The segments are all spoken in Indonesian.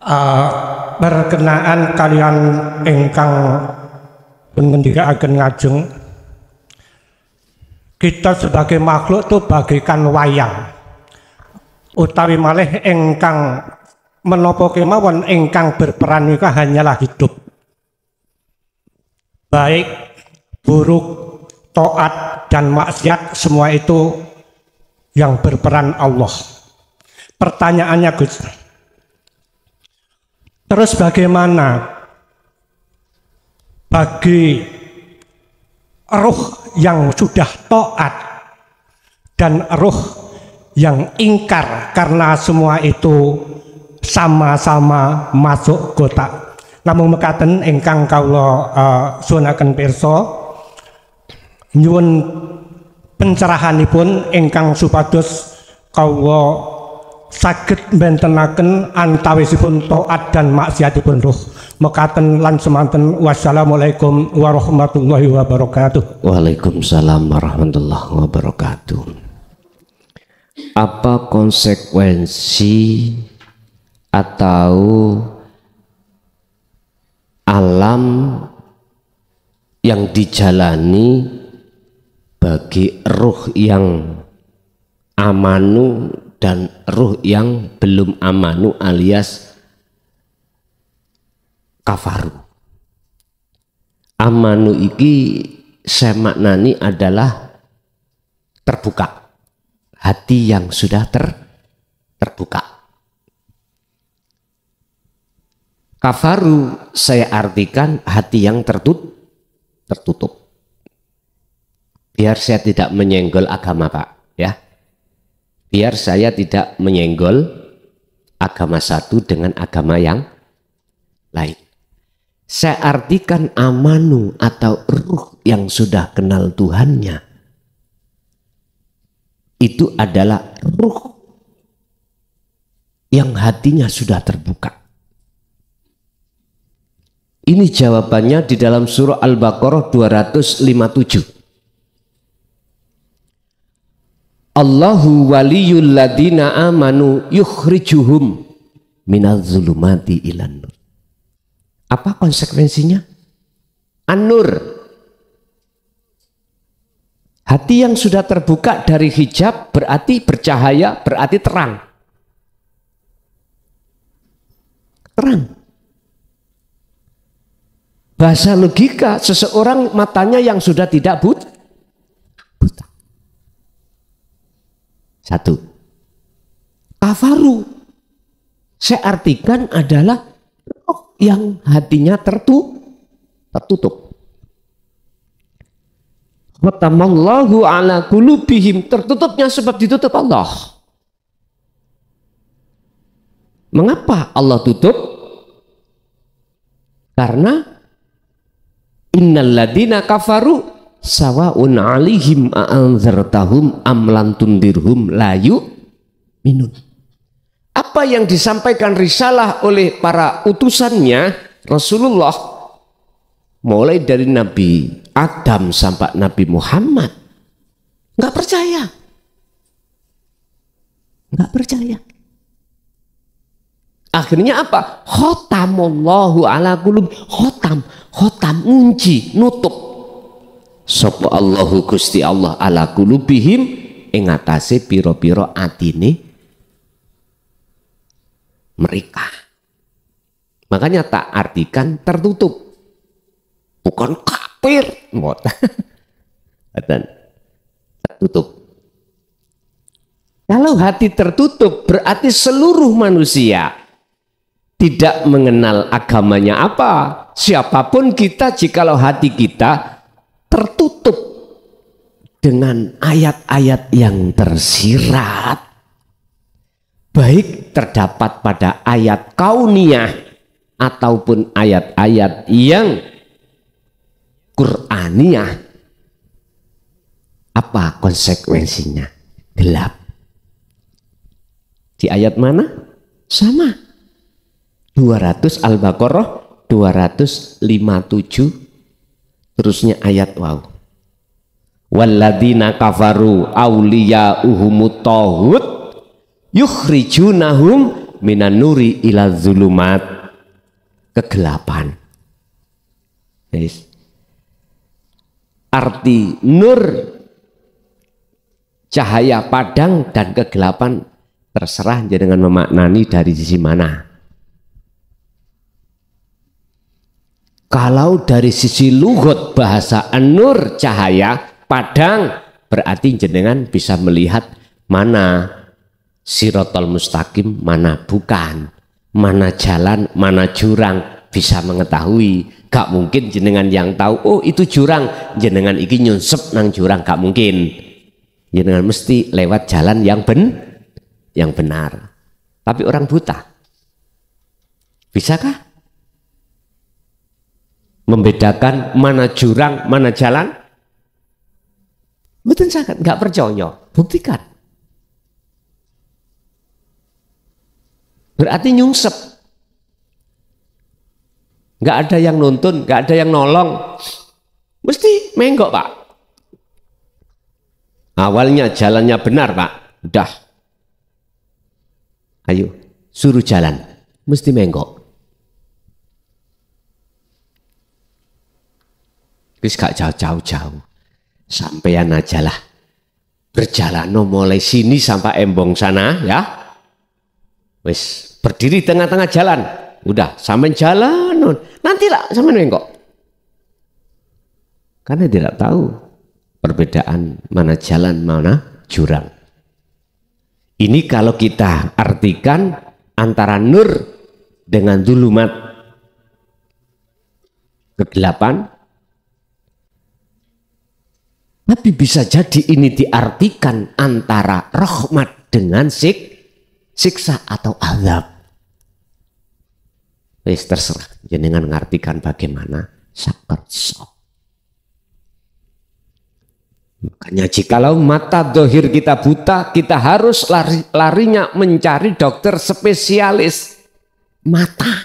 uh, berkenaan kalian ingkang ngendikaaken ngajeng, kita sebagai makhluk itu bagaikan wayang, utawi malih ingkang menapa kemawon ingkang berperan nika hanyalah hidup, baik buruk, taat dan maksiat, semua itu yang berperan Allah. Pertanyaannya Gus, terus bagaimana bagi ruh yang sudah taat dan ruh yang ingkar, karena semua itu sama-sama masuk kotak. Namung mekaten ingkang kawula suwunaken pirsa, nyuwun pencerahanipun ingkang supados kawula saged mbentenaken antawisipun taat dan maksiatipun ruh. Mekaten lan semanten. Wassalamualaikum warahmatullahi wabarakatuh. Waalaikumsalam warahmatullahi wabarakatuh. Apa konsekuensi atau alam yang dijalani bagi ruh yang amanu dan ruh yang belum amanu alias kafaru? Amanu iki saya maknani adalah terbuka, hati yang sudah terbuka. Kafaru saya artikan hati yang tertutup. Biar saya tidak menyenggol agama, Pak, ya. Biar saya tidak menyenggol agama satu dengan agama yang lain. Saya artikan amanu atau ruh yang sudah kenal Tuhannya, itu adalah ruh yang hatinya sudah terbuka. Ini jawabannya di dalam surah Al-Baqarah 257. Allahu waliyul ladina amanu yukhrijuhum minadz zulumati ilan nur. Apa konsekuensinya? An-nur. Hati yang sudah terbuka dari hijab berarti bercahaya, berarti terang. Terang. Bahasa logika, seseorang matanya yang sudah tidak buta. Satu. Kafaru saya artikan adalah roh yang hatinya tertutup. Khatamallahu ala qulubihim, tertutupnya sebab ditutup Allah. Mengapa Allah tutup? Karena innal ladina kafaru sawaun alihim a'anzartahum am lam tundirhum la yu'minun. Apa yang disampaikan risalah oleh para utusannya Rasulullah, mulai dari Nabi Adam sampai Nabi Muhammad, nggak percaya. Akhirnya apa? Khotamallahu ala qulub. Khotam ngunci, nutup sapa Allahu Gusti Allah ala qulubihim ing atase pira-pira atine mereka. Makanya tak artikan tertutup, bukan kafir, dan tertutup. Kalau hati tertutup berarti seluruh manusia tidak mengenal agamanya apa. Siapapun kita, jikalau hati kita tertutup dengan ayat-ayat yang tersirat, baik terdapat pada ayat kauniyah ataupun ayat-ayat yang Qur'aniyah, apa konsekuensinya? Gelap. Di ayat mana? Sama. 200 Al-Baqarah 257. Terusnya ayat wow. Walladzina kafaru awliya'uhumut taghut yukhrijunahum minan nuri ila zulumat, kegelapan. Yes. Arti nur, cahaya padang dan kegelapan terserah dengan memaknani dari sisi mana. Kalau dari sisi lughat bahasa an-nur, cahaya, padang, berarti jenengan bisa melihat mana sirotol mustaqim, mana bukan, mana jalan, mana jurang, bisa mengetahui. Gak mungkin jenengan yang tahu, oh itu jurang, jenengan iki nyunsep nang jurang, gak mungkin. Jenengan mesti lewat jalan yang benar. Tapi orang buta, bisakah membedakan mana jurang, mana jalan? Betul sangat, nggak percaya, buktikan. Berarti nyungsep. Nggak ada yang nuntun, nggak ada yang nolong. Mesti menggok, Pak. Awalnya jalannya benar, Pak. Udah. Ayo, suruh jalan. Mesti menggok. Wis gak jauh-jauh, sampean aja lah berjalan mulai sini sampai Embong sana ya. Wis berdiri tengah-tengah jalan, udah sampean jalan, nanti lah sampean nengok. Karena tidak tahu perbedaan mana jalan mana jurang. Ini kalau kita artikan antara nur dengan zulumat, kegelapan. Tapi bisa jadi ini diartikan antara rahmat dengan siksa atau azab. Wis terserah jenengan ngartikan bagaimana sakersa. Makanya jikalau mata dohir kita buta, kita harus larinya mencari dokter spesialis mata.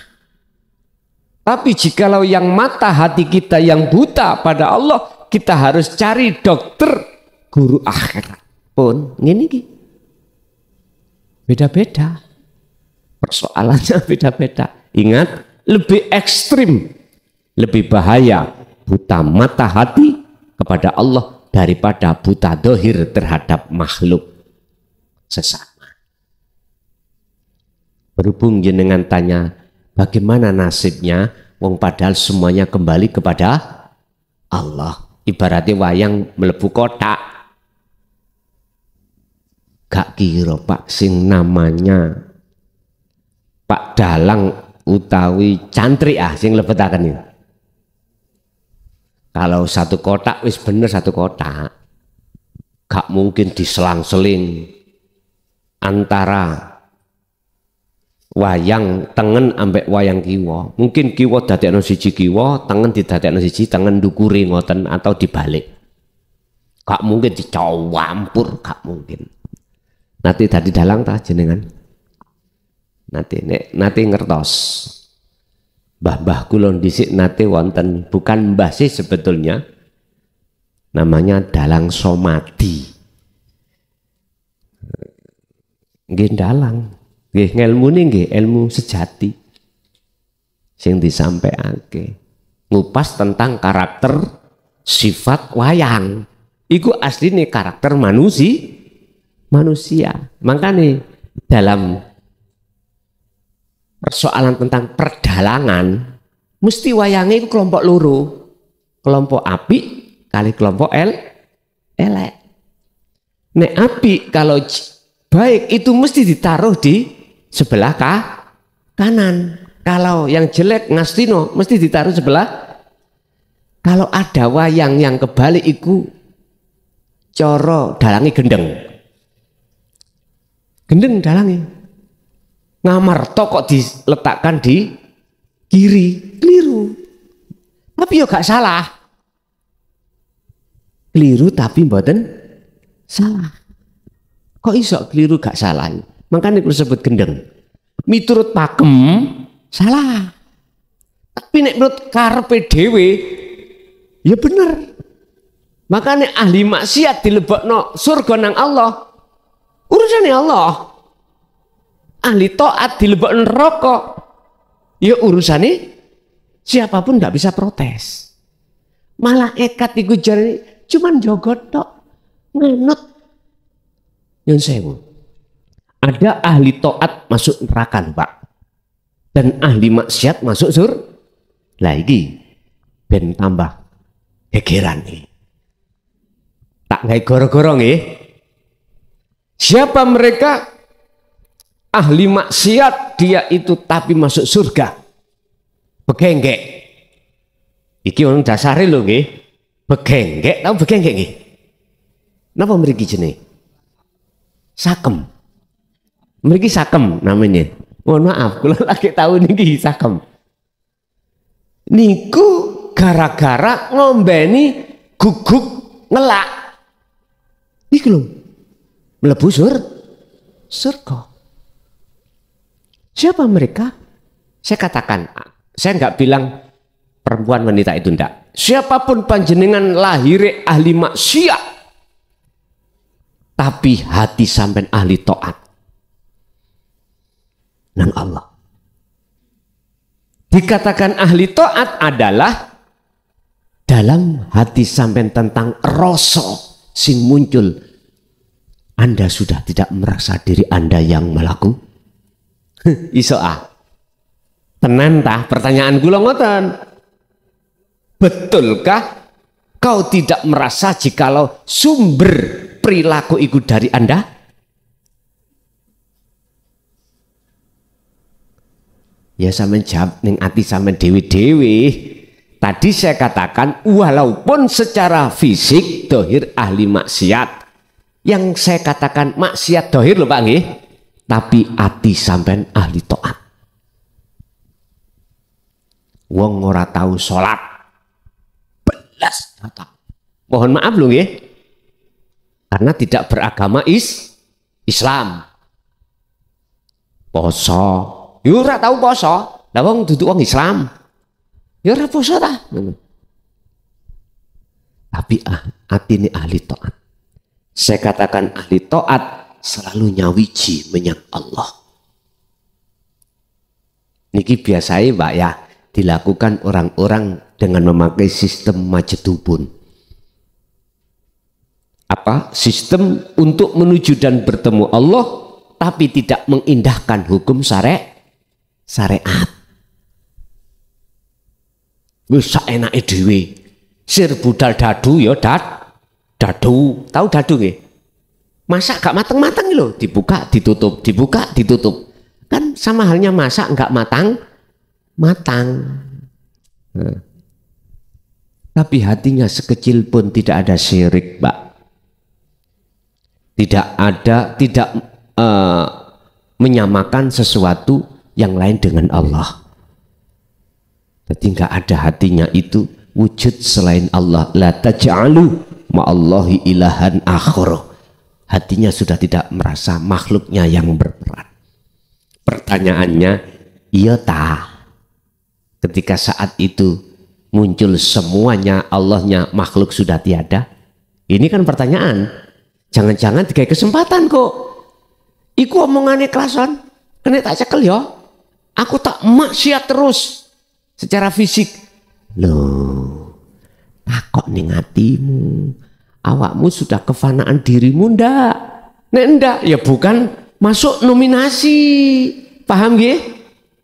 Tapi jikalau yang mata hati kita yang buta pada Allah, kita harus cari dokter guru akhirat pun ini beda-beda, persoalannya beda-beda. Ingat, lebih ekstrim, lebih bahaya buta mata hati kepada Allah daripada buta dohir terhadap makhluk sesama. Berhubung jenengan tanya bagaimana nasibnya, wong padahal semuanya kembali kepada Allah. Ibaratnya wayang melebu kotak, gak kira Pak sing namanya Pak Dalang utawi Cantri sing lebetaken itu. Kalau satu kotak wis bener satu kotak, gak mungkin diselang-seling antara wayang tengen ambek wayang kiwa. Mungkin kiwa dadekno siji kiwa, tengen didadekno siji, tengen ndukuri ngoten atau dibalik. Gak mungkin dicampur, gak mungkin. Nanti tadi dalang ta jenengan. Nanti ngertos. Mbah-mbah kula dhisik nate wonten, bukan mbah sih sebetulnya. Namanya dalang somadi. Nggih dalang. Nggih ngelmune nggih ilmu sejati sing disampaiake, ngupas tentang karakter sifat wayang. Iku asline karakter manusia. Makanya dalam persoalan tentang perdalangan mesti wayange iku kelompok loro, kelompok apik kali kelompok elek. Nek apik kalau baik itu mesti ditaruh di sebelah kanan. Kalau yang jelek ngastino mesti ditaruh sebelah. Kalau ada wayang yang kebalik iku coro dalangi gendeng. Gendeng dalangi. Ngamarto kok diletakkan di kiri, keliru. Tapi yo gak salah. Keliru tapi mboten salah. Kok iso keliru gak salah? Makanya aku sebut gendeng. Miturut pakem salah. Tapi nek menurut karepe dhewe ya bener. Makanya ahli maksiat dilebokno surga nang Allah. Urusane Allah. ahli taat dilebokno neraka, ya urusane siapapun nggak bisa protes. Malaikat iku jarane cuman jogot tok, nganut. Nyun sewu. Ada ahli taat masuk neraka, Pak. Dan ahli maksiat masuk surga. Lagi ben tambah gegeran nih. Tak ngai goro-goro nggih. Siapa mereka? Ahli maksiat dia itu tapi masuk surga. Begenggek. Iki orang dasare lho nggih. Begenggek, tahu begenggek nggih? Napa mriki jenenge? Sakem. Mriki sakem namanya. Mohon maaf, kula lagi tahu niki sakem. Niku gara-gara ngombeni guguk ngelak. Iki lho. Mlebu surga. Siapa mereka? Saya katakan, saya nggak bilang perempuan wanita itu enggak. Siapapun panjenengan lahir ahli maksiat, tapi hati sampai ahli taat nang Allah. Dikatakan ahli taat adalah dalam hati sampai tentang rasa sing muncul. Anda sudah tidak merasa diri Anda yang melaku? Iso tenan tah pertanyaan kula ngoten. Betulkah kau tidak merasa jikalau sumber perilaku itu dari Anda? Ya sampean jawab ning ati sampean dewi-dewi. Tadi saya katakan walaupun secara fisik dohir ahli maksiat. Yang saya katakan maksiat dohir lho Pak nggih. Tapi ati sampean ahli taat. Wong ora tahu sholat belas datang. Mohon maaf lho nggih. Karena tidak beragama Islam. Poso, yo ora tahu poso. Lah wong duduk wong Islam. Ya ora poso ta. Tapi atine ahli taat. Saya katakan ahli taat selalu nyawiji menyang Allah. Niki biasanya Pak ya dilakukan orang-orang dengan memakai sistem majedubun. Apa? Sistem untuk menuju dan bertemu Allah tapi tidak mengindahkan hukum syariat. Wis enake dhewe. Sir budal dadu ya dadu. Tahu dadu nggih? Masak gak matang-matang lho, dibuka ditutup, dibuka ditutup. Kan sama halnya masak enggak matang. Tapi hatinya sekecil pun tidak ada syirik, Pak. Tidak menyamakan sesuatu yang lain dengan Allah. Jadi enggak ada hatinya itu wujud selain Allah. La taj'alu ma'allahi ilahan akhara. Hatinya sudah tidak merasa makhluknya yang berperan. Pertanyaannya, iya ta? Ketika saat itu muncul semuanya Allahnya, makhluk sudah tiada. Ini kan pertanyaan. Jangan-jangan dikai kesempatan kok. Iku omongane klason, kena tak cekel ya. Aku tak maksiat terus secara fisik. Loh, takok ning atimu. Awakmu sudah kefanaan dirimu ndak? Nek ndak ya bukan masuk nominasi. Paham nggih?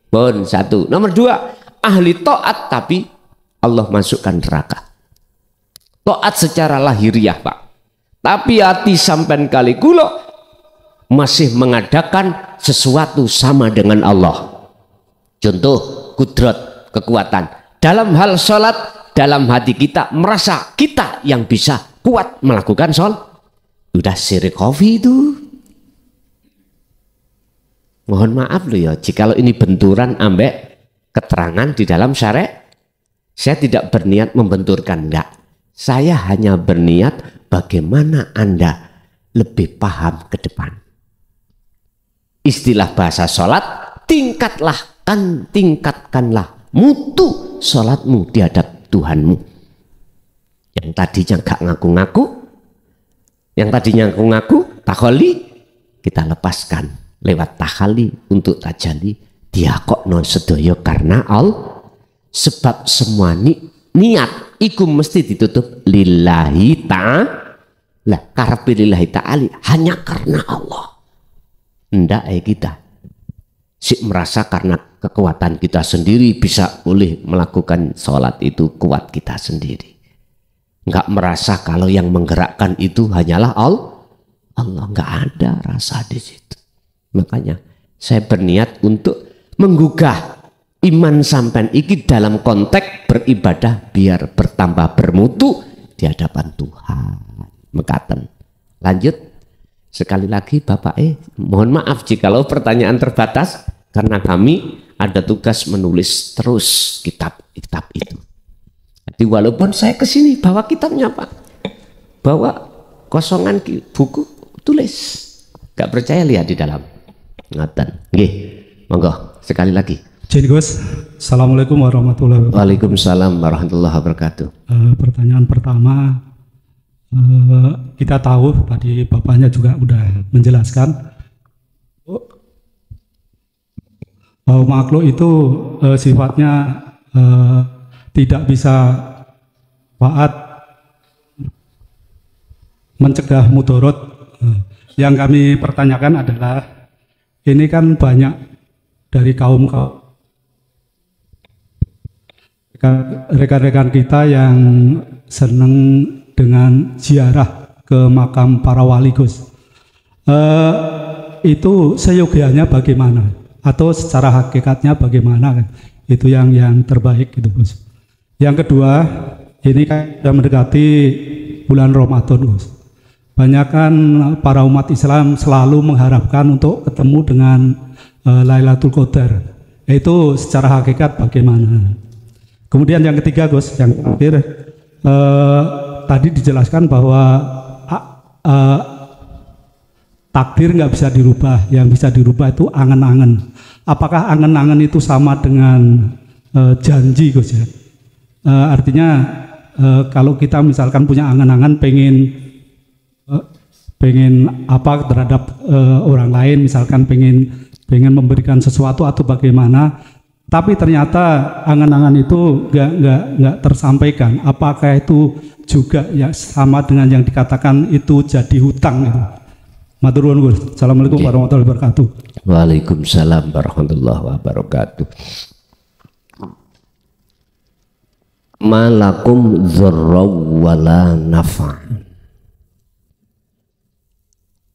Bon, satu. Nomor dua, ahli taat tapi Allah masukkan neraka. Taat secara lahiriah, Pak. Tapi hati sampean kali kula masih mengadakan sesuatu sama dengan Allah. Contoh kudrat, kekuatan. Dalam hal sholat, dalam hati kita merasa kita yang bisa kuat melakukan sholat. Udah syirik kofi itu. Mohon maaf loh ya, jikalau ini benturan ambek keterangan di dalam syariat. Saya tidak berniat membenturkan, enggak. Saya hanya berniat bagaimana Anda lebih paham ke depan. Istilah bahasa sholat, tingkatkanlah mutu sholatmu di hadap Tuhanmu. Yang tadinya gak ngaku-ngaku, yang tadinya ngaku-ngaku, takoli, kita lepaskan. lewat tahali untuk tajalli dia kok non sedoyo karena Allah. Sebab semua niat iku mesti ditutup lillahi ta'ala, karepe lillahi ta'ala hanya karena Allah. Ndak kita si merasa karena kekuatan kita sendiri bisa boleh melakukan sholat itu kuat kita sendiri. Nggak merasa kalau yang menggerakkan itu hanyalah Allah. Nggak ada rasa di situ. Makanya saya berniat untuk menggugah iman sampean iki dalam konteks beribadah biar bertambah bermutu di hadapan Tuhan. Mekaten. Lanjut sekali lagi Bapak mohon maaf jikalau pertanyaan terbatas karena kami ada tugas menulis terus kitab-kitab itu. Jadi walaupun saya kesini bawa kitabnya Pak, bawa kosongan buku tulis, gak percaya lihat di dalam. Ngaten, nggih, monggo sekali lagi. Jadi Gus, Assalamualaikum warahmatullahi wabarakatuh. Waalaikumsalam warahmatullahi wabarakatuh. Pertanyaan pertama, kita tahu tadi Bapaknya juga udah menjelaskan bahwa makhluk itu sifatnya tidak bisa taat mencegah mudorot. Yang kami pertanyakan adalah ini kan banyak dari kaum rekan-rekan kita yang senang dengan ziarah ke makam para wali Gus. Itu seyogianya bagaimana? Atau secara hakikatnya bagaimana? Itu yang terbaik gitu Gus. Yang kedua, ini kan sudah mendekati bulan Ramadan Gus. Banyak kan para umat Islam selalu mengharapkan untuk ketemu dengan Lailatul Qadar. Itu secara hakikat bagaimana? Kemudian yang ketiga Gus, yang terakhir tadi dijelaskan bahwa takdir nggak bisa dirubah, yang bisa dirubah itu angan-angan. Apakah angan-angan itu sama dengan janji Gus ya? Artinya kalau kita misalkan punya angan-angan pengen apa terhadap orang lain, misalkan pengen memberikan sesuatu atau bagaimana, tapi ternyata angan-angan itu nggak tersampaikan. Apakah itu juga ya sama dengan yang dikatakan itu jadi hutang itu? Matur nuwun Gus. Assalamualaikum warahmatullahi wabarakatuh. Waalaikumsalam warahmatullahi wabarakatuh. Malakum dzarra wala nafa.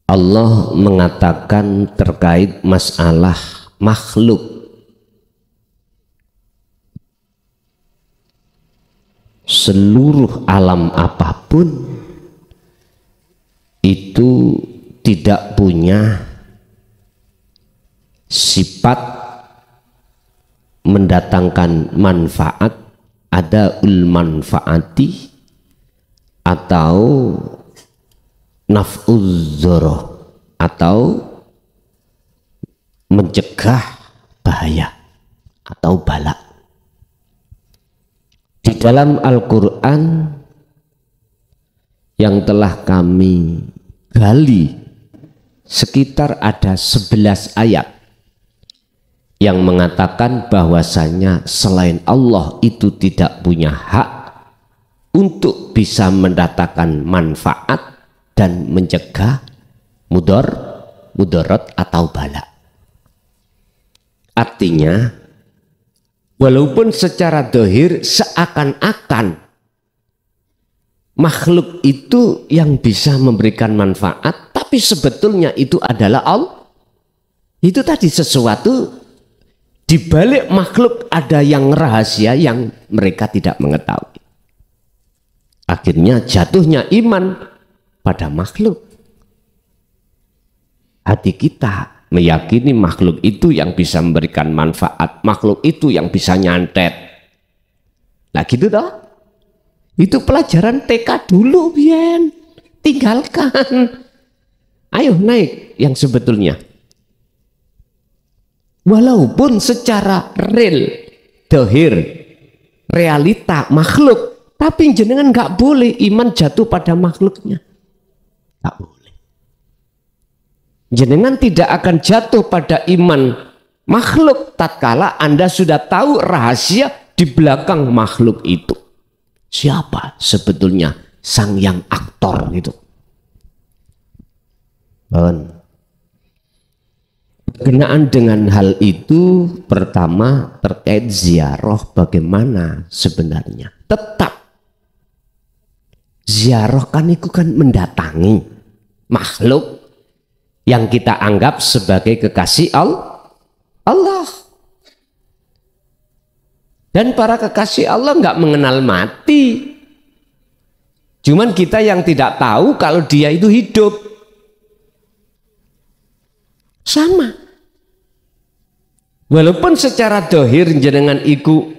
Allah mengatakan terkait masalah makhluk. Seluruh alam apapun itu tidak punya sifat mendatangkan manfaat, ada manfaati atau naf'udzoroh atau mencegah bahaya atau bala. Di dalam Al-Quran yang telah kami gali sekitar ada 11 ayat yang mengatakan bahwasanya selain Allah itu tidak punya hak untuk bisa mendatangkan manfaat dan mencegah mudarat atau bala. Artinya walaupun secara dohir seakan-akan makhluk itu yang bisa memberikan manfaat, tapi sebetulnya itu adalah Allah. Itu tadi sesuatu di balik makhluk ada yang rahasia yang mereka tidak mengetahui. Akhirnya jatuhnya iman pada makhluk. Hati kita meyakini makhluk itu yang bisa memberikan manfaat, makhluk itu yang bisa nyantet. Nah gitu toh. Itu pelajaran TK dulu, Bian. Tinggalkan. Ayo naik yang sebetulnya. Walaupun secara real, dohir, realita makhluk, tapi jenengan nggak boleh iman jatuh pada makhluknya. Nggak boleh. Jenengan tidak akan jatuh pada iman makhluk tatkala Anda sudah tahu rahasia di belakang makhluk itu. Siapa sebetulnya sang yang aktor itu? Berkenaan dengan hal itu, pertama terkait ziarah bagaimana sebenarnya. Tetap ziarah kan itu kan mendatangi makhluk yang kita anggap sebagai kekasih Allah. Dan para kekasih Allah nggak mengenal mati. Cuman kita yang tidak tahu kalau dia itu hidup. Sama. Walaupun secara dohir jenengan iku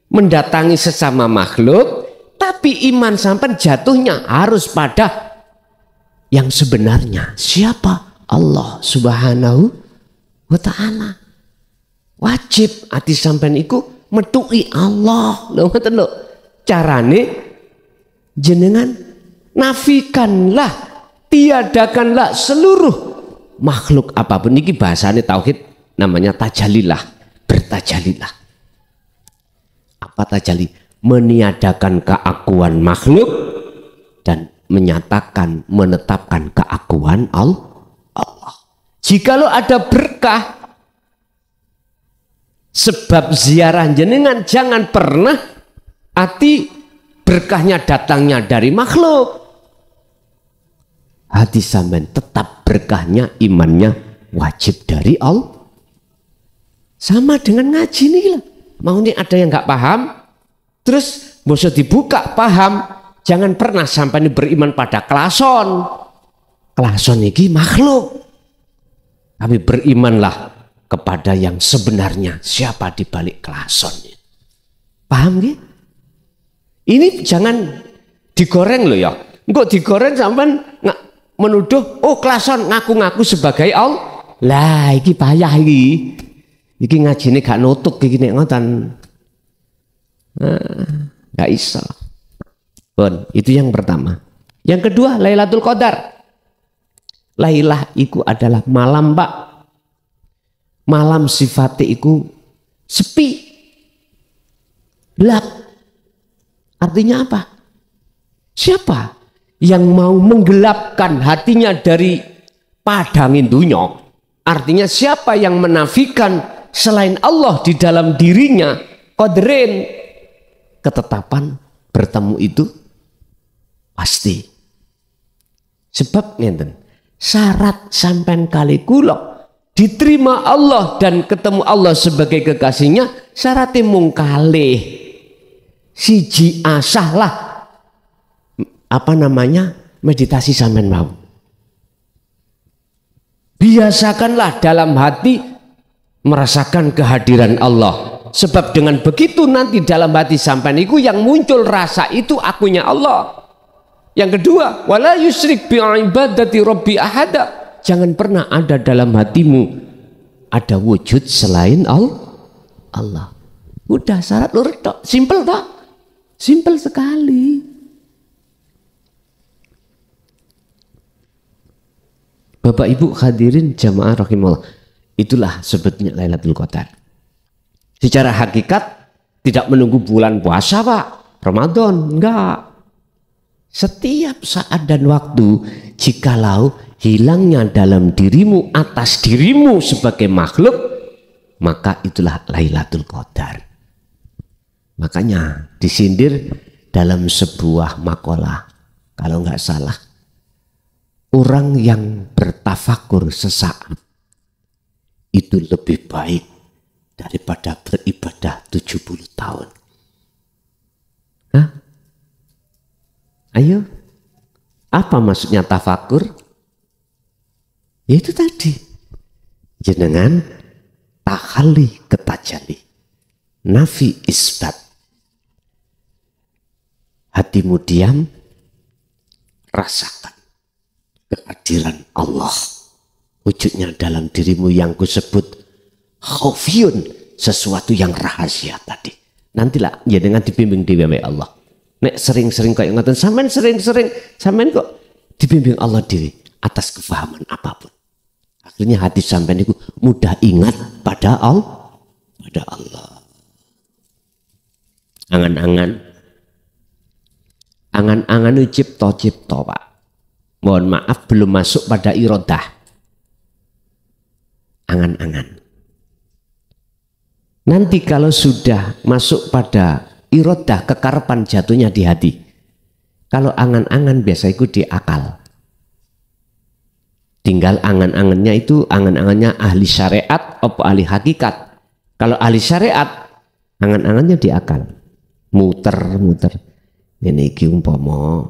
mendatangi sesama makhluk, tapi iman sampai jatuhnya harus pada yang sebenarnya. Siapa? Allah Subhanahu wa ta'ala. Wajib hati sampean iku metuki Allah. Lho ngoten lho. Carane jenengan nafikanlah, tiadakanlah seluruh makhluk apapun. Niki bahasane tauhid namanya tajalilah, bertajalilah. Apa tajali? Meniadakan keakuan makhluk dan menyatakan, menetapkan keakuan Allah. Jikalau ada berkah sebab ziarah jenengan, jangan pernah hati berkahnya datangnya dari makhluk. Hati sampean tetap berkahnya, imannya wajib dari Allah. Sama dengan ngaji nih lah. Mau nih ada yang nggak paham, terus boso dibuka paham. Jangan pernah sampai beriman pada klason. Klason ini makhluk. Tapi berimanlah kepada yang sebenarnya, siapa di balik klasonnya. Paham gak? Ini jangan digoreng loh ya. Enggak digoreng sampai nggak menuduh, oh klason ngaku-ngaku sebagai Allah. Lah iki payah iki. Iki ngajine gak nutuk iki nek ngoten. Gak iso. Bon, itu yang pertama. Yang kedua, Lailatul Qadar. Lailah iku adalah malam, Pak. Malam sifatnya iku sepi. Gelap. Artinya apa? Siapa yang mau menggelapkan hatinya dari padangin dunya? Artinya siapa yang menafikan selain Allah di dalam dirinya, qadrin, ketetapan bertemu itu pasti. Sebab ngenten, syarat sampean kali kula diterima Allah dan ketemu Allah sebagai kekasihnya, syaratnya mung kalih siji asah lah, apa namanya, meditasi sampean mau. Biasakanlah dalam hati merasakan kehadiran Allah. Sebab dengan begitu nanti dalam hati sampean itu yang muncul rasa itu akunya Allah. Yang kedua, wala yusyrik bi ibadati rabbi ahada. Jangan pernah ada dalam hatimu ada wujud selain Allah. Udah syarat lurus tok, simple tok. Simple sekali. Bapak Ibu hadirin jamaah rahimahullah. Itulah sebetulnya Lailatul Qadar. Secara hakikat tidak menunggu bulan puasa Pak, Ramadan, enggak. Setiap saat dan waktu, jikalau hilangnya dalam dirimu, atas dirimu sebagai makhluk, maka itulah Lailatul Qadar. Makanya disindir dalam sebuah makalah, kalau enggak salah, orang yang bertafakur sesaat itu lebih baik daripada beribadah 70 tahun. Hah? Ayo, apa maksudnya tafakur? Ya itu tadi, jenengan takhali ketajali, nafi isbat, hatimu diam, rasakan kehadiran Allah. Wujudnya dalam dirimu yang kusebut khafiyun, sesuatu yang rahasia tadi. Nantilah ya dengan dibimbing di Allah. Nek sering-sering kayak ngoten, sampean sering-sering sampean kok dibimbing Allah diri atas kefahaman apapun. Akhirnya hati sampean itu mudah ingat pada Allah. Pada Allah. Angan-angan itu cipta-cipta, Pak. Mohon maaf belum masuk pada iradah. Angan-angan. Nanti kalau sudah masuk pada iradah, kekarepan jatuhnya di hati. Kalau angan-angan biasa itu di akal. Tinggal angan-angannya itu angan-angannya ahli syariat atau ahli hakikat. Kalau ahli syariat, angan-angannya di akal. Muter-muter. Ini iki umpama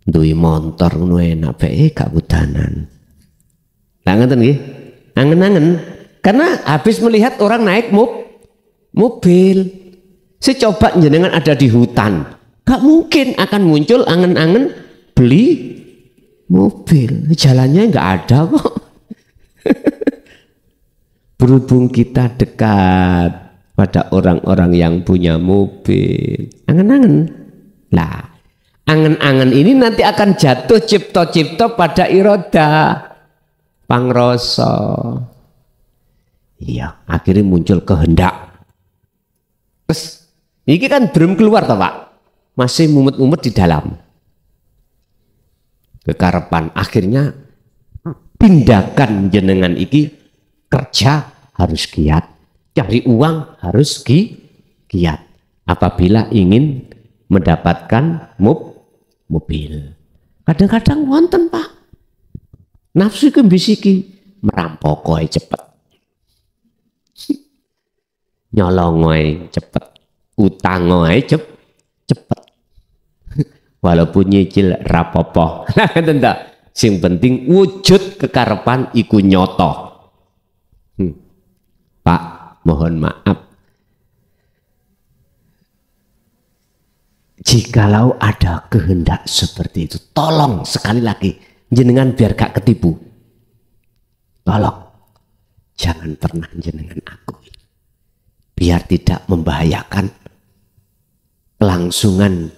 duwe motor ngono enak bae gak udanan. Lah ngoten nggih. Angen-angen karena habis melihat orang naik mobil. Saya coba jenengan ada di hutan. Gak mungkin akan muncul angen-angen beli mobil. Jalannya nggak ada kok. Berhubung kita dekat pada orang-orang yang punya mobil. Angen-angen. Nah, angen-angen ini nanti akan jatuh cipta-cipta pada iroda pangrasa. Iya, akhirnya muncul kehendak. Terus, ini kan belum keluar toh Pak, masih mumet-mumet di dalam. Kekarepan, akhirnya tindakan jenengan iki kerja harus giat, cari uang harus giat. Apabila ingin mendapatkan mobil. Kadang-kadang wonten Pak. Nafsu ke bisiki merampok kowe cepet. Nyolong kowe cepet. Utang kowe cepet. Walaupun nyicil rapopo. Sing penting wujud kekarepan iku nyoto. Pak, mohon maaf. Jikalau ada kehendak seperti itu, tolong sekali lagi jenengan biar gak ketipu. Tolong jangan pernah jenengan akui, biar tidak membahayakan kelangsungan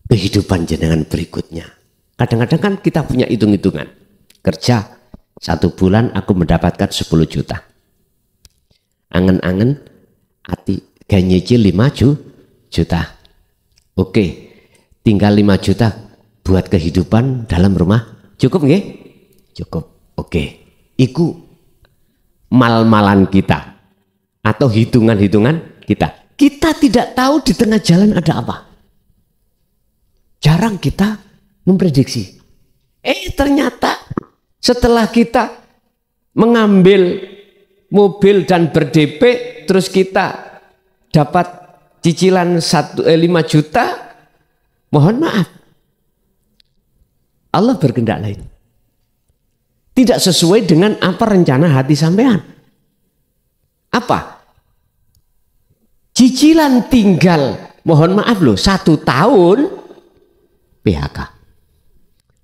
kehidupan jenengan berikutnya. Kadang-kadang kan kita punya hitung-hitungan. Kerja 1 bulan aku mendapatkan 10 juta. Angen-angen hati ganyecil 5 juta. Oke, tinggal 5 juta buat kehidupan dalam rumah. Cukup nggih? Cukup. Oke. Iku mal-malan kita atau hitungan-hitungan kita. Kita tidak tahu di tengah jalan ada apa. Jarang kita memprediksi. Ternyata setelah kita mengambil mobil dan ber-DP, terus kita dapat cicilan 5 juta, mohon maaf, Allah berkehendak lain. Tidak sesuai dengan apa rencana hati sampean. Apa? Cicilan tinggal, mohon maaf loh, 1 tahun PHK.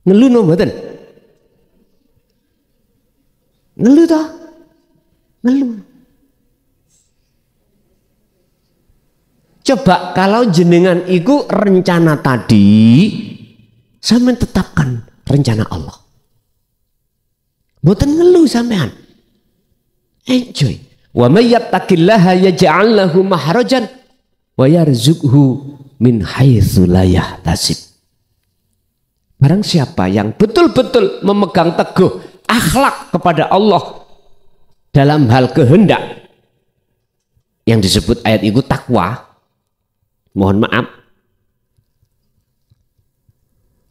Ngeluh no mboten? Ngeluh toh? Ngeluh. Coba kalau jenengan itu rencana tadi, sampean tetapkan rencana Allah. Mboten ngeluh sampean. Enjoy. Wa may yattaqillaha yaj'al lahu mahrajan wa yarzuqhu min haitsu la yahtasib. Barang siapa yang betul-betul memegang teguh akhlak kepada Allah dalam hal kehendak yang disebut ayat itu takwa, mohon maaf,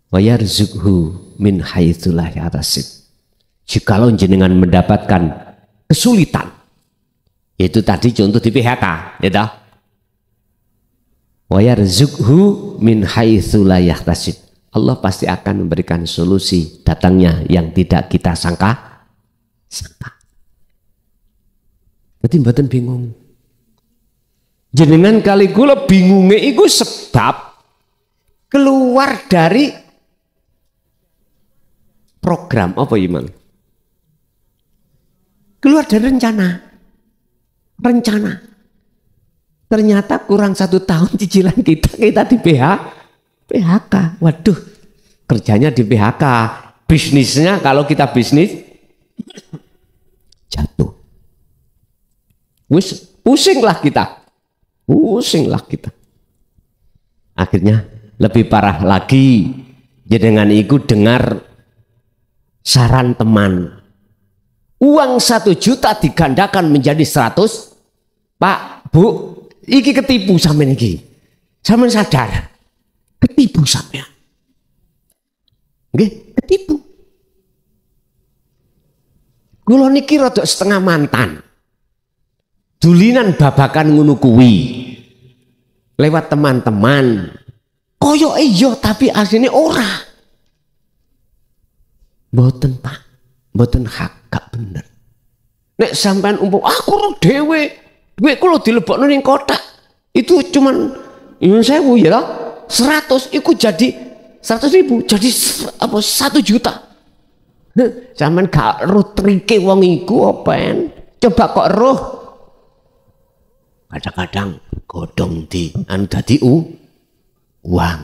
wa yarzuqhu min haitsu la yahtasib. Jikalau jenengan mendapatkan kesulitan, yaitu tadi contoh di PHK, ya toh? Wa yarzuqhu min haitsu la yahtasib. Allah pasti akan memberikan solusi datangnya yang tidak kita sangka. Jadi mboten bingung. Jenengan kali kula bingungnya itu sebab keluar dari program apa ya Mang? Keluar dari rencana. Ternyata kurang 1 tahun cicilan kita di PHK. Waduh, kerjanya di PHK. Bisnisnya kalau kita bisnis jatuh. Wis pusinglah kita. Akhirnya lebih parah lagi, jenengan iku dengar saran teman. Uang 1 juta digandakan menjadi 100. Pak, Bu, iki ketipu sampean iki. Sampean sadar? Ketipu sampean. Nggih, ketipu. Kula niki rada setengah mantan. Dulinan babakan ngono kuwi. Lewat teman-teman. Koyo iya tapi asline ora. Mboten, Pak. Mboten hak, gak bener. Nek sampean umpam aku ro dhewe, duit kula dilebokno ning kotak. Itu cuman 1.000 ya toh. 100 iku jadi 100.000 jadi 1 juta. Sampean gak roh trike wong iku open. Coba kok roh. Kadang-kadang godhong di anu dadi uang.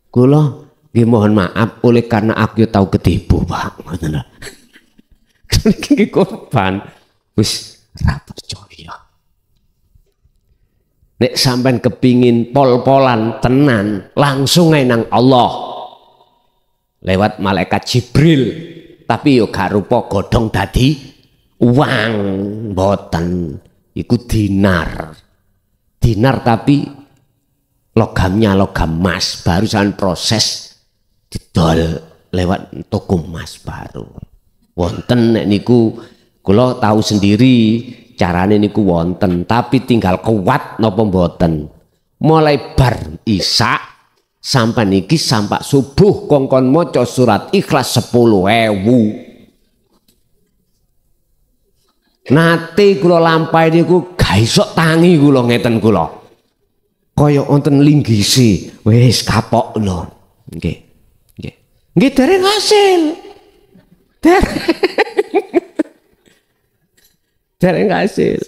Kula nggih mohon maaf oleh karena aku tahu ketipu, Pak. Ngoten lho. Iki korban wis ra percaya. Nek sampean kepingin pol-polan tenan, langsung ae nang Allah. Lewat malaikat Jibril, tapi yo gak rupa godhong dadi uang, mboten. Iku dinar tapi logamnya logam emas, barusan proses didol lewat toko emas baru. Wonten nek niku kula tahu sendiri carane niku wonten, tapi tinggal kuat napa mboten. Mulai bar Isya sampai niki sampai subuh kongkon maca surat Ikhlas 10.000. Nate kula lampahi niku gak iso tangi kula ngeten kula. Kaya wonten linggisi, wis kapok lho. Nggih. Nggih dereng hasil. Dereng hasil.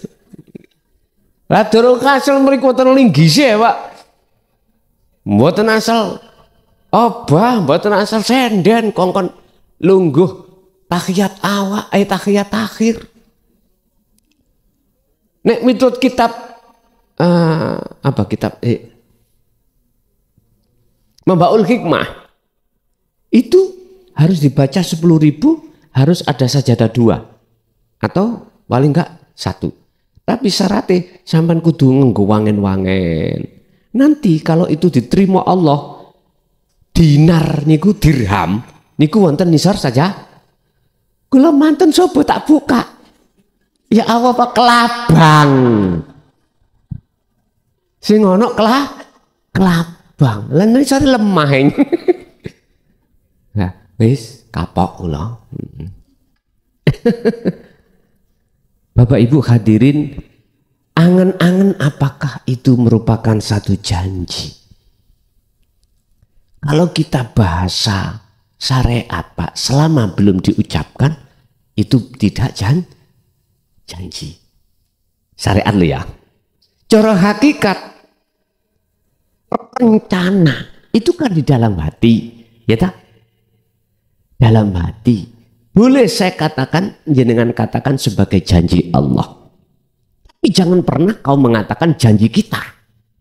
Lah durung hasil mriku wonten linggisi ya, Pak. Mboten asal obah, mboten asal senden kongkon lungguh tahiyat awal, tahiyat akhir. Nek miturut kitab Mambaul Hikmah itu harus dibaca 10.000, harus ada sajadah 2 atau paling enggak 1. Tapi syaratnya sampean kudu nganggo wangen-wangen. Nanti kalau itu diterima Allah, dinar niku dirham niku wonten nisar saja. Kula manten sapa tak buka. Ya Allah Pak, kelabang. Sing ono kelabang. Lah nisar lemah ini. Nah, wis kapok kula. Bapak Ibu hadirin, angen-angen apakah itu merupakan satu janji? Kalau kita bahasa syariat Pak, selama belum diucapkan itu tidak janji. Syariat lo ya. Cara hakikat rencana itu kan di dalam hati, ya tak? Dalam hati. Boleh saya katakan, jenengan katakan sebagai janji Allah. Tapi jangan pernah kau mengatakan janji kita.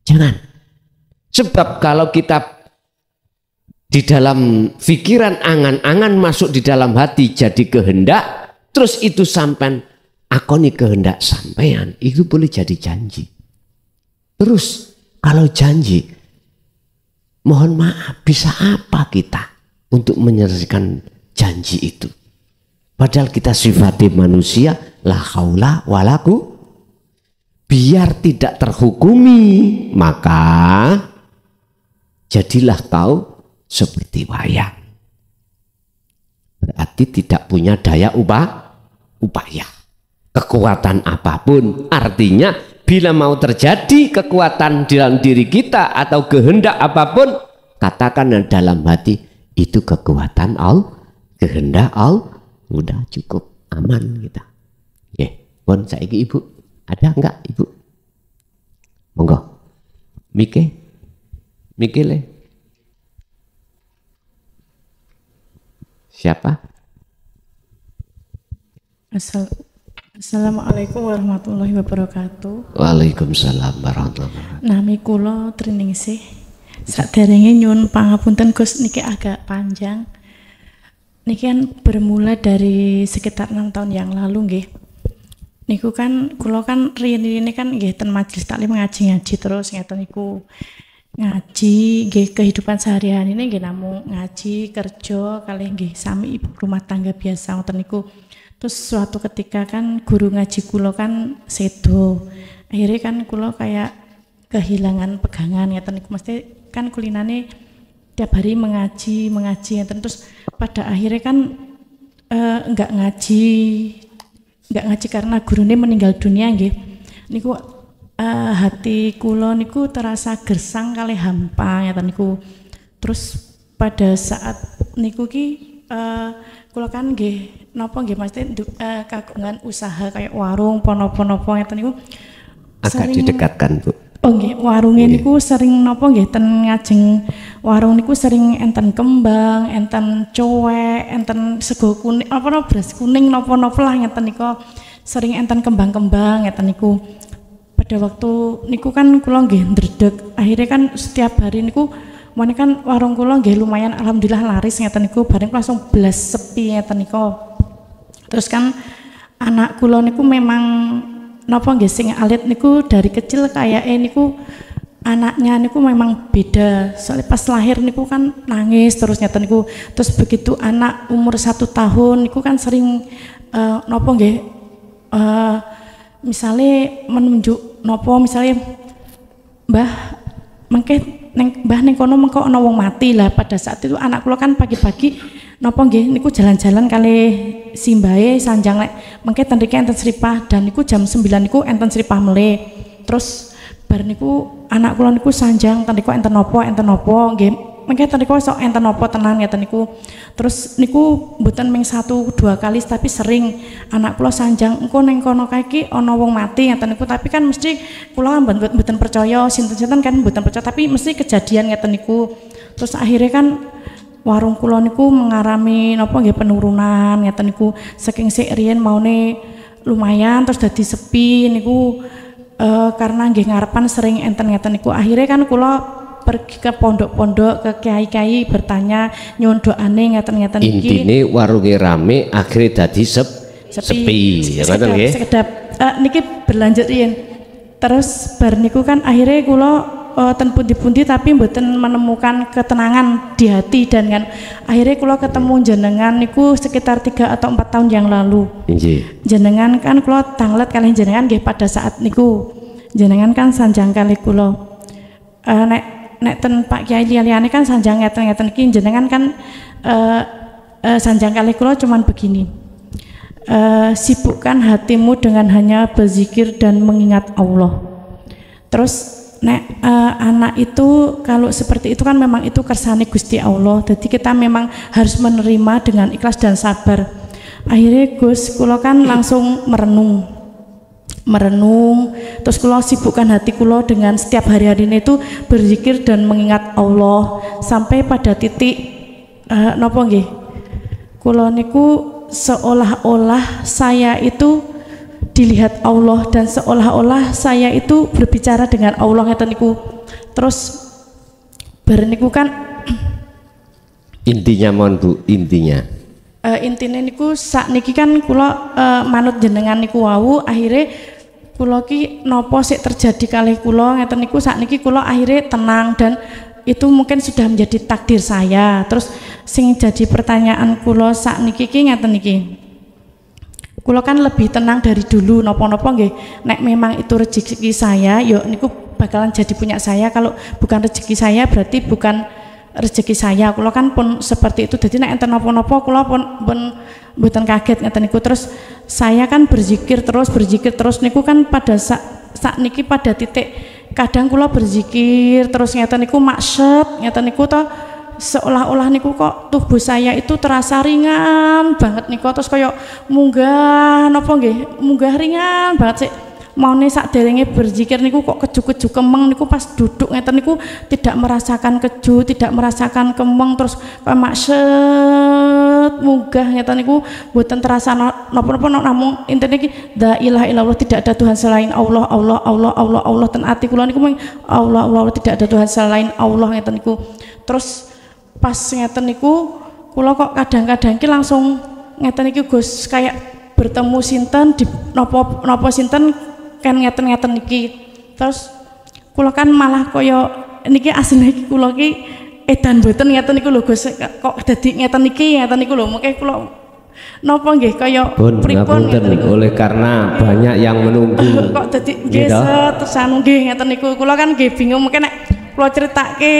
Jangan. Sebab kalau kita di dalam pikiran angan-angan masuk di dalam hati jadi kehendak, terus itu sampai akoni kehendak sampean, itu boleh jadi janji. Terus kalau janji, mohon maaf, bisa apa kita untuk menyelesaikan janji itu? Padahal kita sifatnya manusia, la haula walaku, biar tidak terhukumi, maka jadilah kau seperti wayang. Berarti tidak punya daya upaya. Kekuatan apapun, artinya bila mau terjadi kekuatan dalam diri kita atau kehendak apapun, katakan dalam hati itu kekuatan Allah, kehendak Allah, udah cukup aman kita. Oke, pun saiki Ibu, ada enggak Ibu? Monggo. Mike le. Siapa? Assalamualaikum warahmatullahi wabarakatuh. Waalaikumsalam warahmatullahi wabarakatuh. Nami kula Triningsih. Saderenge nyuwun pangapunten Gus, niki agak panjang. Niki kan bermula dari sekitar 6 tahun yang lalu nggih. Niku kan kula kan riyen ini kan nggih ten majelis taklim ngaji terus ngeten niku. Ngaji nggih kehidupan sehari-hari ini nggih namung ngaji, kerja kalih nggih sami ibu rumah tangga biasa ngoten niku. Terus suatu ketika kan guru ngaji kula kan sedo. Akhirnya kan kula kayak kehilangan pegangan ngeten niku, mesti kan kulinane tiap hari mengaji ngeten. Terus pada akhirnya kan enggak ngaji karena gurune meninggal dunia nggih. Niku hati kula niku terasa gersang kali hampa ngeten niku. Terus pada saat niku ki kula kan nggih napa nggih mesti kagungan usaha kayak warung pono-pono ngeten niku. Agak didekatkan, Bu. Oh nggih, warungnya niku sering napa nggih ten ngajeng warung niku sering enten kembang, enten cuek, enten sego kuning, apa beras kuning napa-napa lah ngeten niku. Sering enten kembang-kembang ngeten niku. Pada waktu niku kan kula nggih ndredeg. Akhirnya kan setiap hari niku mene kan warung kula nggih lumayan alhamdulillah laris ngeten niku, bareng langsung belas sepi ngeten niku. Terus kan anak kula niku memang napa nggih sing alit niku dari kecil kayak niku anaknya niku memang beda. Soalnya pas lahir niku kan nangis terus ngeten niku. Terus begitu anak umur 1 tahun niku kan sering napa nggih misalnya menunjuk napa misalnya Mbah mengke Mbah ning kono mengko ana wong mati lah. Pada saat itu anak kula kan pagi-pagi napa nggih niku jalan-jalan kali simbahe sanjang lek mengke ten mriki enten sripah dan niku jam 9 niku enten sripah mele. Terus bar niku anak kula niku sanjang ten niku enten napa nggih mengke ten niku sok enten napa tenan ngeten niku. Terus niku mboten ming 1-2 kali tapi sering anak kula sanjang engko ning kono kae iki ana wong mati ngeten niku, tapi kan mesti kula kan mboten percaya sinten-sinten kan mboten percaya tapi mesti kejadian ngeten niku. Terus akhirnya kan warung kula niku mengalami napa nggih penurunan ngeten niku, saking sik riyen maune lumayan terus dadi sepi niku karena nggih ngarepan sering enten ngeten niku. Akhirnya kan kula pergi ke pondok-pondok ke kiai-kiai bertanya nyuwun doane ngeten-ngeten iki. Intine warunge rame akhirnya dadi sepi ya ngoten nggih. Sekedap niki berlanjut riyen. Terus bar niku kan akhirnya kula ten pundi-pundi tapi mboten menemukan ketenangan di hati dan kan akhirnya kula ketemu jenengan niku sekitar 3 atau 4 tahun yang lalu. Nggih. Jenengan kan kula tanglet kalih jenengan nggih pada saat niku. Jenengan kan sanjang kali kula. Nek ten Pak Kiai liyane kan sanjang ngeten-ngeten iki jenengan kan sanjang kali kula cuman begini. Sibukkan hatimu dengan hanya berzikir dan mengingat Allah. Terus nek anak itu kalau seperti itu kan memang itu kersane Gusti Allah. Jadi kita memang harus menerima dengan ikhlas dan sabar. Akhirnya Gus kula kan langsung merenung terus kula sibukkan hati kula dengan setiap hari-hari itu berzikir dan mengingat Allah sampai pada titik napa nggih kula niku seolah-olah saya itu dilihat Allah dan seolah-olah saya itu berbicara dengan Allah ngeten niku. Terus bar niku kan intinya mohon Bu, intinya intinya niku sakniki kan kula manut jenengan niku wau akhirnya kula ki napa sik terjadi kalih kula ngeten niku sakniki kula akhirnya tenang dan itu mungkin sudah menjadi takdir saya. Terus sing jadi pertanyaan kula sakniki ki ngeten niki. Kula kan lebih tenang dari dulu napa-napa nggih. Nek memang itu rezeki saya, yo niku bakalan jadi punya saya. Kalau bukan rezeki saya berarti bukan rezeki saya. Kula kan pun seperti itu. Jadi nek enten napa-napa kula pun mboten kaget ngeten niku. Terus saya kan berzikir terus niku kan pada saat niki pada titik kadang kula berzikir terus ngeten niku maksud ngeten niku to seolah-olah niku kok tubuh saya itu terasa ringan banget niku terus kaya munggah napa nggih munggah ringan banget sih maune sakderenge berzikir niku kok keju-keju kemeng niku pas duduk ngeten niku tidak merasakan keju tidak merasakan kemeng terus kaya maksud cepet munggah ngeten niku mboten terasa napa-napa namung intine iki la ilaha illallah, tidak ada Tuhan selain Allah, Allah, Allah, Allah, Allah. Ten ati kula niku Allah, Allah, Allah, tidak ada Tuhan selain Allah ngeten niku. Terus pas ngeten niku kula kok kadang-kadang ki langsung ngeten iki Gus, kayak bertemu sinten di napa sinten kan ngeten-ngeten niki. Terus kula kan malah kaya niki asline iki kula ki edan mboten ngeten niku lho Gus, kok dadi ngeten niku lho. Mengke kula napa nggih kaya pripun ngeten niku. Oleh karena banyak yang menunggu. Kok dadi nggih terus anu nggih ngeten niku. Kula kan nggih bingung, mengke nek kula critake.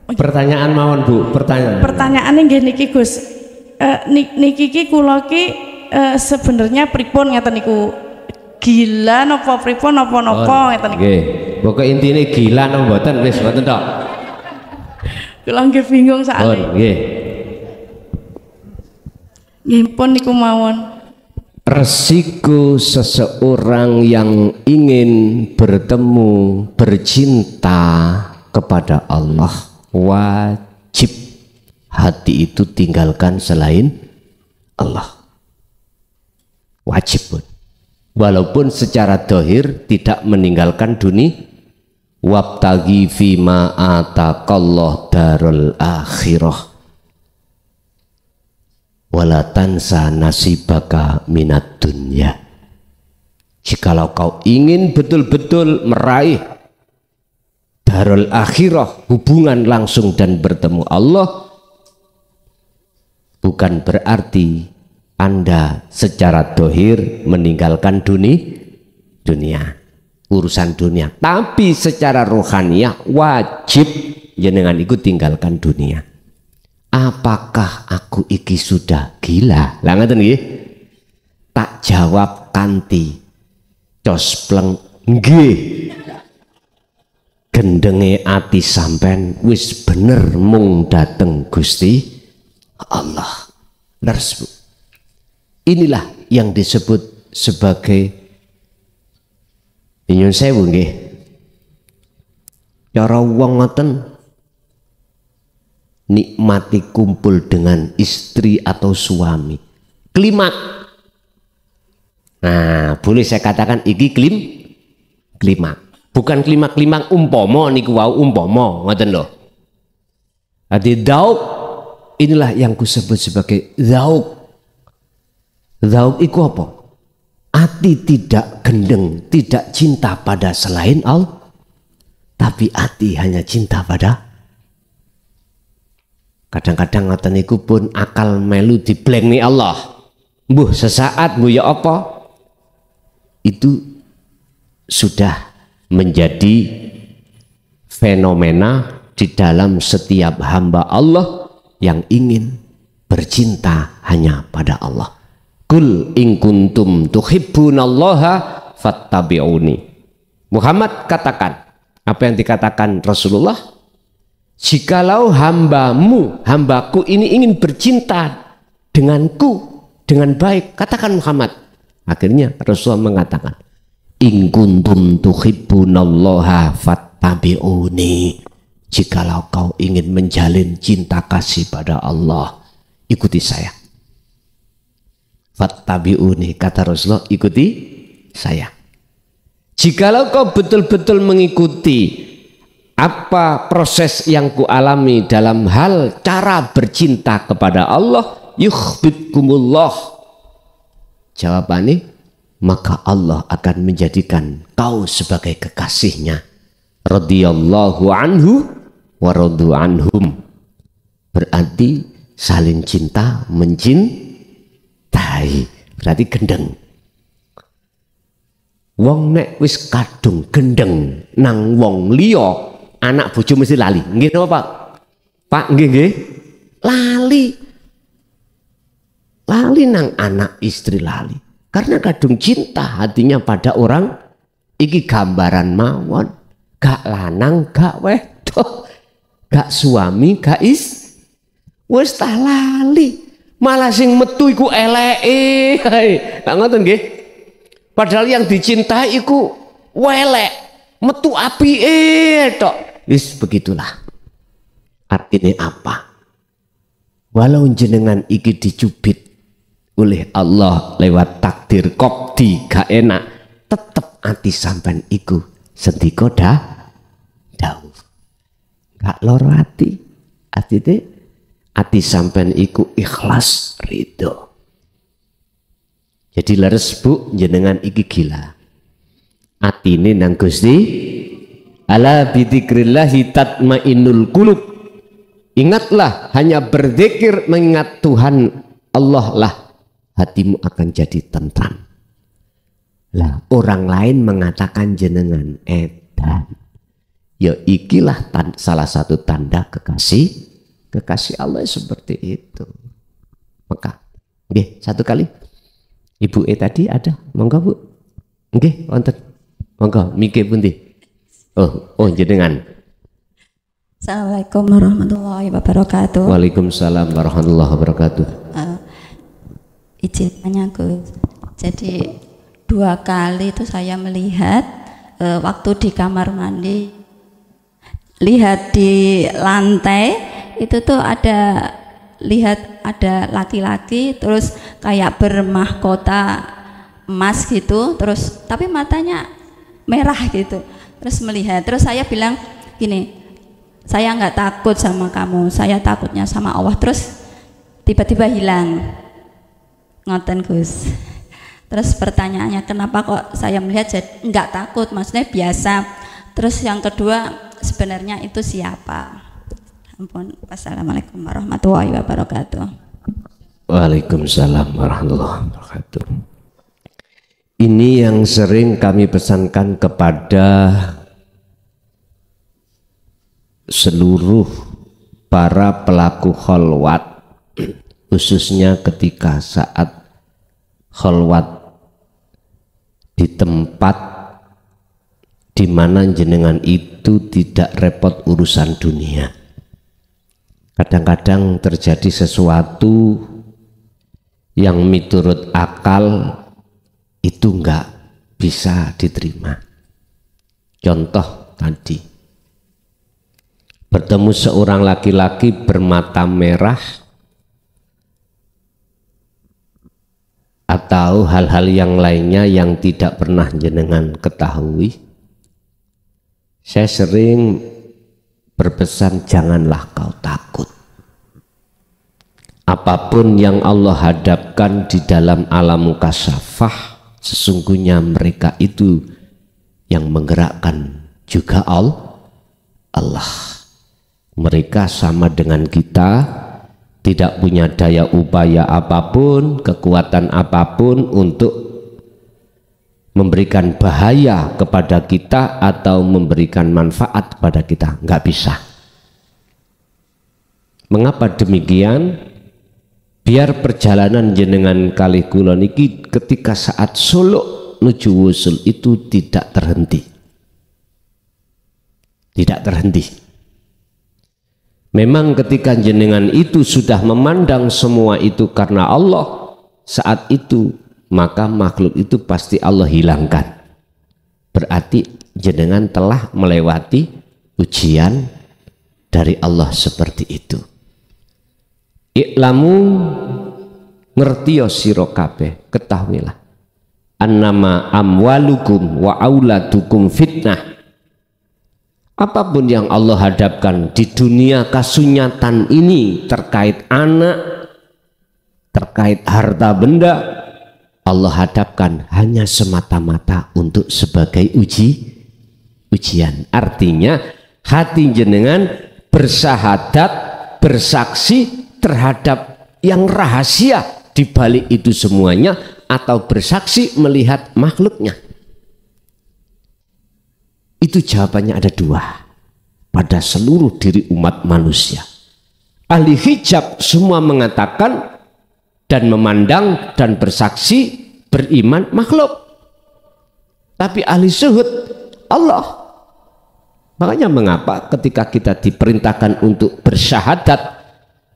Pertanyaan mawon Bu, pertanyaan. Pertanyaane nggih niki Gus. Niki ki kula ki sebenarnya pripun ngeten niku? Gila napa pripun napa ngeten niku. Nggih. Pokoke intine gila napa mboten wis mboten tok. Kula nggih bingung sakjane. Nggih. Nggih pun niku mawon. Resiko seseorang yang ingin bertemu bercinta kepada Allah, wajib hati itu tinggalkan selain Allah. Wajib pun. Walaupun secara dohir tidak meninggalkan dunia. Wabtagi fima atakallah darul akhirah wala tansa nasibaka minat dunya. Jikalau kau ingin betul-betul meraih darul akhirah, hubungan langsung dan bertemu Allah, bukan berarti Anda secara dohir meninggalkan dunia, urusan dunia, tapi secara rohaniah wajib jenengan ikut tinggalkan dunia. Apakah aku iki sudah gila? Lah ngaten nggih. Tak jawab kanthi cospleng nggih. Gendenge ati sampean wis bener mung dateng Gusti Allah. Leres Bu. Inilah yang disebut sebagai nyuwun sewu nggih. Cara wong ngoten nikmati kumpul dengan istri atau suami. Klimak. Nah, boleh saya katakan iki klimak. Bukan klimak umpama niku wau umpama ngoten lho. Adi dauk inilah yang kusebut sebagai zauk. Zauk iku apa? Ati tidak gendeng, tidak cinta pada selain Allah, tapi ati hanya cinta pada. Kadang-kadang ngoten niku pun akal melu diblengni Allah. Mbuh sesaat mbuh ya apa? Itu sudah menjadi fenomena di dalam setiap hamba Allah yang ingin bercinta hanya pada Allah. Kul in kuntum tuhibbunallaha fattabi'uni. Muhammad katakan apa yang dikatakan Rasulullah, jikalau hambaku ini ingin bercinta denganku dengan baik, katakan Muhammad. Akhirnya Rasulullah mengatakan, in kuntum tuhibbunallaha fattabi'uni. Jikalau kau ingin menjalin cinta kasih pada Allah, ikuti saya. Fattabi'uni, kata Rasulullah, ikuti saya. Jikalau kau betul-betul mengikuti apa proses yang kualami dalam hal cara bercinta kepada Allah, yuhibbukumullah. Jawabannya, maka Allah akan menjadikan kau sebagai kekasihnya. Radhiyallahu anhu wa radu anhum. Berarti saling cinta mencintai. Berarti gendeng. Wong nek wis kadung gendeng nang wong liya, anak bojo mesti lali. Nggih napa Pak? Pak nggih. Lali nang anak istri lali. Karena kadung cinta hatinya pada orang iki gambaran mawon. Gak lanang, gak wedok, gak suami, gak wis tah lali. Malah sing metu iku eleke. Gak ngoten nggih. Padahal yang dicintai iku welek, metu apike tok. Wis begitulah. Artinya apa? walau jenengan iki dicubit oleh Allah lewat takdir kopdi gak enak, tetep ati sampean iku sendika dawuh gak loro ati, artine ati sampean iku ikhlas ridho. Jadi leres Bu, jenengan iki gila atine nang Gusti. Ala bidzikrillahi tatmainnul qulub. Ingatlah, hanya berzikir mengingat Tuhan Allah lah hatimu akan jadi tentram. Lah orang lain mengatakan jenengan edan, ya ikilah salah satu tanda kekasih Allah seperti itu. Maka nggih satu kali Ibu tadi ada, monggo Bu. Nggih wonten. Monggo miki pundi? Oh jenengan. Assalamualaikum warahmatullahi wabarakatuh. Waalaikumsalam warahmatullahi wabarakatuh. Izin tanya Gus. Jadi 2 kali itu saya melihat waktu di kamar mandi, lihat di lantai itu tuh ada laki-laki terus kayak bermahkota emas gitu, terus tapi matanya merah gitu, terus melihat, terus saya bilang gini, saya nggak takut sama kamu, saya takutnya sama Allah, terus tiba-tiba hilang, ngoten Gus. Terus pertanyaannya kenapa kok saya melihat nggak takut, maksudnya biasa. Terus yang kedua sebenarnya itu siapa? Ampun. Wassalamualaikum warahmatullahi wabarakatuh. Waalaikumsalam warahmatullahi wabarakatuh. Ini yang sering kami pesankan kepada seluruh para pelaku kholwat, khususnya ketika saat kholwat di tempat di mana jenengan itu tidak repot urusan dunia. Kadang-kadang terjadi sesuatu yang miturut akal itu enggak bisa diterima. Contoh tadi, bertemu seorang laki-laki bermata merah atau hal-hal yang lainnya yang tidak pernah jenengan ketahui. Saya sering berpesan, janganlah kau takut. Apapun yang Allah hadapkan di dalam alam mukasyafah, sesungguhnya mereka itu yang menggerakkan juga Allah. Mereka sama dengan kita, tidak punya daya upaya apapun, kekuatan apapun untuk memberikan bahaya kepada kita atau memberikan manfaat kepada kita, nggak bisa. Mengapa demikian? Biar perjalanan jenengan kali kula niki ketika saat suluk nuju wusul itu tidak terhenti. Tidak terhenti. Memang ketika jenengan itu sudah memandang semua itu karena Allah, saat itu maka makhluk itu pasti Allah hilangkan. Berarti jenengan telah melewati ujian dari Allah seperti itu. Iklamu ngertiyo sira kabeh, ketahuilah annama amwalukum wa auladukum fitnah. Apapun yang Allah hadapkan di dunia kasunyatan ini terkait anak, terkait harta benda, Allah hadapkan hanya semata-mata untuk sebagai ujian. Artinya hati jenengan bersahadat, bersaksi terhadap yang rahasia di balik itu semuanya, atau bersaksi melihat makhluknya. Itu jawabannya ada 2 pada seluruh diri umat manusia. Ahli hijab semua mengatakan dan memandang dan bersaksi beriman makhluk, tapi ahli zuhud Allah. Makanya mengapa ketika kita diperintahkan untuk bersyahadat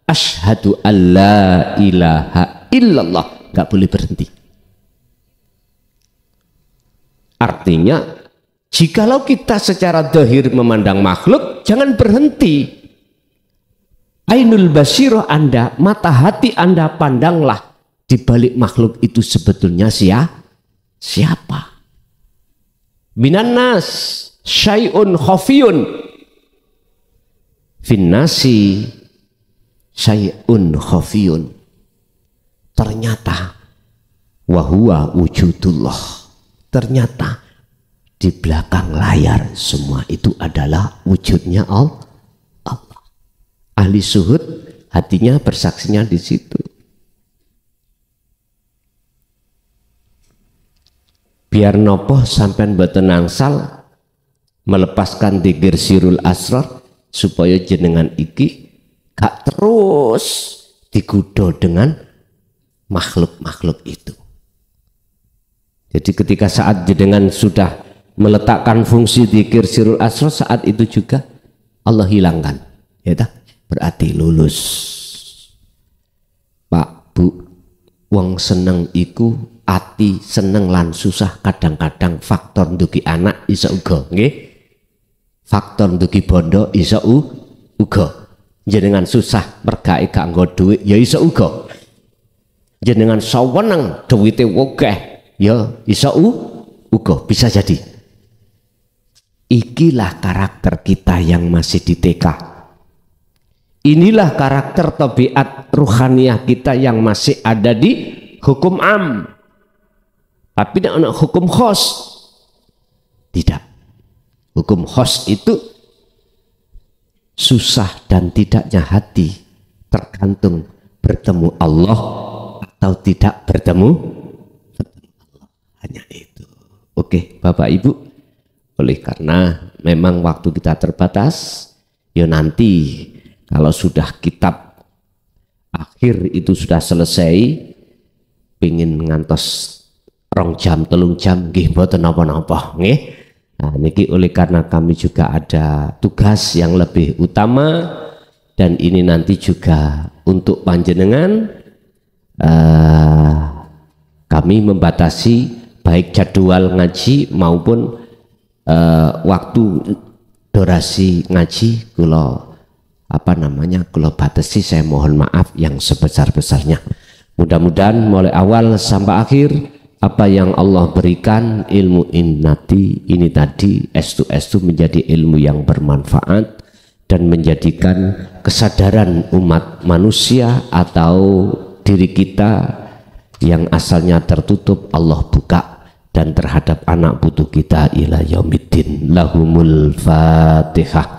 asyhadu alla ilaha illallah, nggak boleh berhenti. Artinya jikalau kita secara zahir memandang makhluk, jangan berhenti. Ainul basirah Anda, mata hati Anda, pandanglah di balik makhluk itu sebetulnya siapa? Minan nas syai'un khafiyun finnasi syai'un khafiyun. Ternyata wahuwa wujudullah. Ternyata di belakang layar semua itu adalah wujudnya Allah. Ahli suhud hatinya bersaksinya di situ. Biar nopo sampean mboten angsal melepaskan dzikir sirul asrar supaya jenengan iki gak terus digoda dengan makhluk-makhluk itu. Jadi ketika saat jenengan sudah meletakkan fungsi dzikir sirul asrar, saat itu juga Allah hilangkan, ya tak? Berarti lulus. Pak, Bu, wong seneng iku ati seneng lan susah kadang-kadang faktor ndugi anak iso uga, nggih. Faktor ndugi bondo iso uga. Jenengan susah mergae gak nggo dhuwit ya iso uga. Jenengan saweneng dhuwite akeh ya iso uga, bisa jadi. Ikilah karakter kita yang masih di TK. Inilah karakter tabiat ruhaniyah kita yang masih ada di hukum am. Tapi tidak hukum khos. Tidak. Hukum khos itu susah dan tidaknya hati tergantung bertemu Allah atau tidak bertemu Allah. Hanya itu. Oke, Bapak Ibu. Oleh karena memang waktu kita terbatas, ya nanti kalau sudah kitab akhir itu sudah selesai, pingin ngantos 2 jam 3 jam nggih mboten napa-napa nggih. Nah niki oleh karena kami juga ada tugas yang lebih utama, dan ini nanti juga untuk panjenengan kami membatasi baik jadwal ngaji maupun waktu durasi ngaji kula kula batasi, saya mohon maaf yang sebesar-besarnya. Mudah-mudahan mulai awal sampai akhir apa yang Allah berikan ilmu ini tadi estu menjadi ilmu yang bermanfaat dan menjadikan kesadaran umat manusia atau diri kita yang asalnya tertutup Allah buka, dan terhadap anak putu kita ila yaumiddin. Lahumul Fatihah.